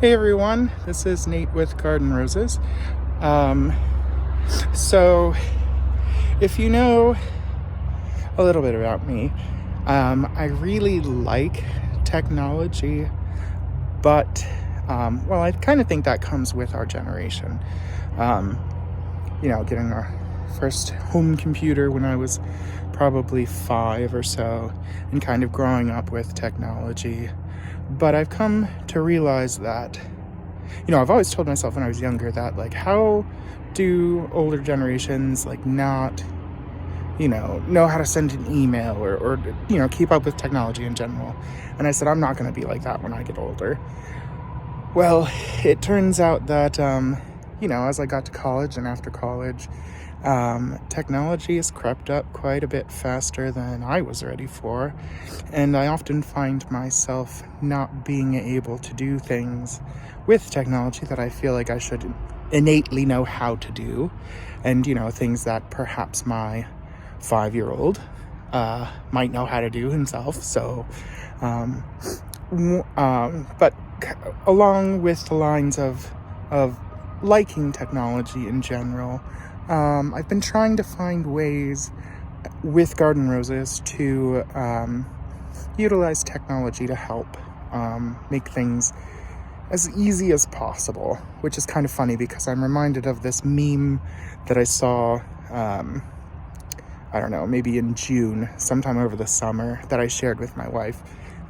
Hey everyone, this is Nate with Garden Roses. So if you know a little bit about me, I really like technology, but I kind of think that comes with our generation. Getting our first home computer when I was probably 5 or so, and kind of growing up with technology. But I've come to realize that, I've always told myself when I was younger that, how do older generations, not, know how to send an email or keep up with technology in general? And I said, I'm not going to be like that when I get older. Well, it turns out that, as I got to college and after college, technology has crept up quite a bit faster than I was ready for, and I often find myself not being able to do things with technology that I feel like I should innately know how to do, and things that perhaps my 5-year-old might know how to do himself. So but along with the lines of liking technology in general, I've been trying to find ways with Garden Roses to utilize technology to help make things as easy as possible, which is kind of funny because I'm reminded of this meme that I saw, maybe in June, sometime over the summer, that I shared with my wife.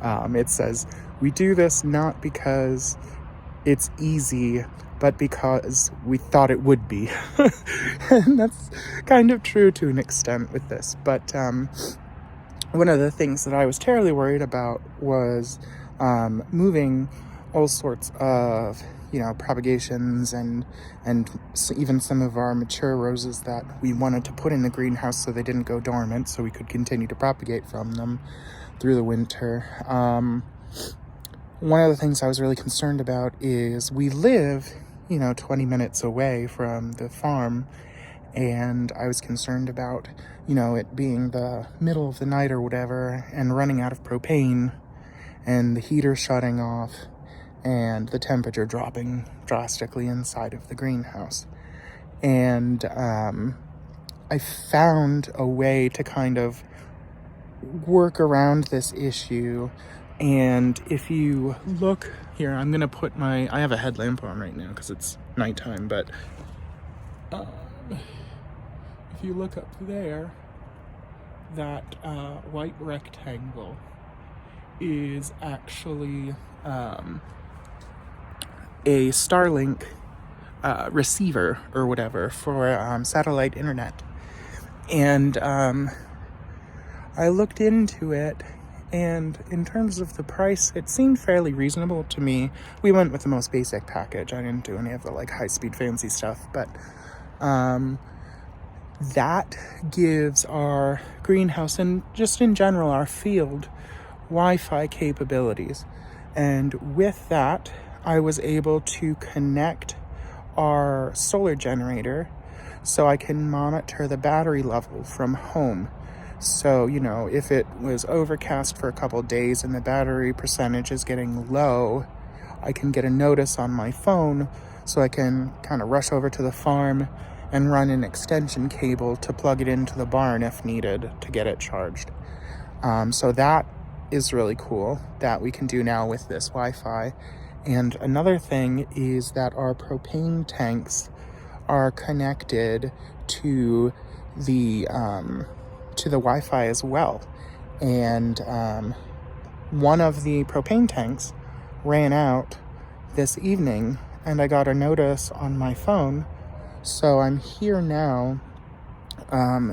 It says, "We do this not because it's easy, but because we thought it would be." And that's kind of true to an extent with this. But one of the things that I was terribly worried about was moving all sorts of, propagations and even some of our mature roses that we wanted to put in the greenhouse so they didn't go dormant, so we could continue to propagate from them through the winter. One of the things I was really concerned about is we live 20 minutes away from the farm, and I was concerned about, it being the middle of the night or whatever, and running out of propane, and the heater shutting off, and the temperature dropping drastically inside of the greenhouse. And I found a way to kind of work around this issue. And if you look here, I'm going to put I have a headlamp on right now because it's nighttime, but if you look up there, that white rectangle is actually a Starlink receiver or whatever for satellite internet. And I looked into it, and in terms of the price, it seemed fairly reasonable to me. We went with the most basic package. I didn't do any of the high-speed fancy stuff, but that gives our greenhouse and just in general our field Wi-Fi capabilities. And with that, I was able to connect our solar generator so I can monitor the battery level from home. So, if it was overcast for a couple days and the battery percentage is getting low, I can get a notice on my phone so I can kind of rush over to the farm and run an extension cable to plug it into the barn if needed to get it charged. So that is really cool that we can do now with this Wi-Fi. And another thing is that our propane tanks are connected to the Wi-Fi as well. And one of the propane tanks ran out this evening, and I got a notice on my phone. So I'm here now.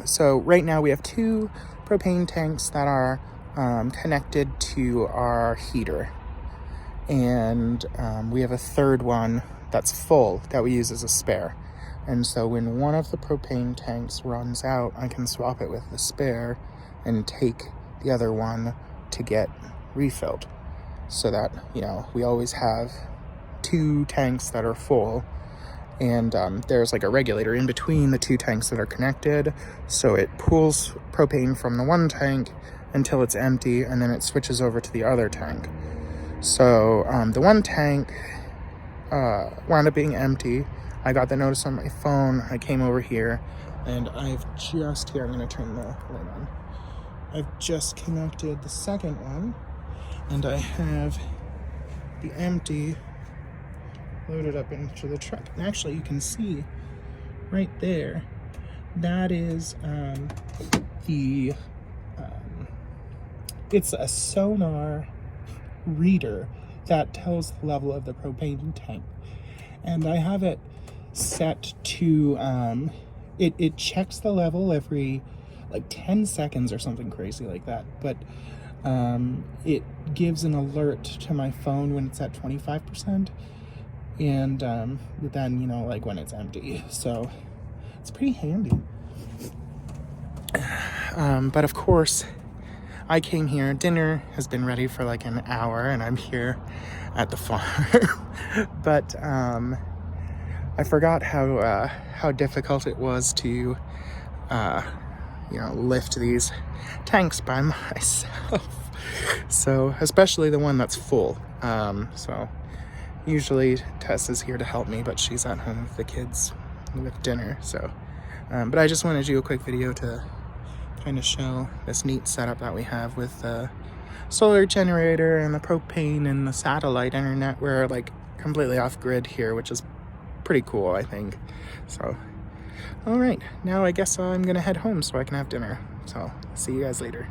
So right now we have 2 propane tanks that are connected to our heater. And we have a third one that's full that we use as a spare. And so when one of the propane tanks runs out, I can swap it with the spare and take the other one to get refilled. So that, we always have 2 tanks that are full. And there's a regulator in between the 2 tanks that are connected. So it pulls propane from the one tank until it's empty, and then it switches over to the other tank. So the one tank wound up being empty. I got the notice on my phone. I came over here, and I'm gonna turn the light on. I've just connected the second one, and I have the empty loaded up into the truck. And actually, you can see right there, that is it's a sonar reader that tells the level of the propane tank. And I have it set to, it checks the level every like 10 seconds or something crazy like that. But it gives an alert to my phone when it's at 25%. And then, you know, like when it's empty. So it's pretty handy. But of course, I came here. Dinner has been ready for like an hour, and I'm here at the farm. But I forgot how difficult it was to, you know, lift these tanks by myself. So especially the one that's full. So usually Tess is here to help me, but she's at home with the kids with dinner. So, but I just wanted to do a quick video to kind of show this neat setup that we have with the solar generator and the propane and the satellite internet. We're like completely off grid here, which is pretty cool, I think. So, all right, now I guess I'm gonna head home so I can have dinner. So, see you guys later.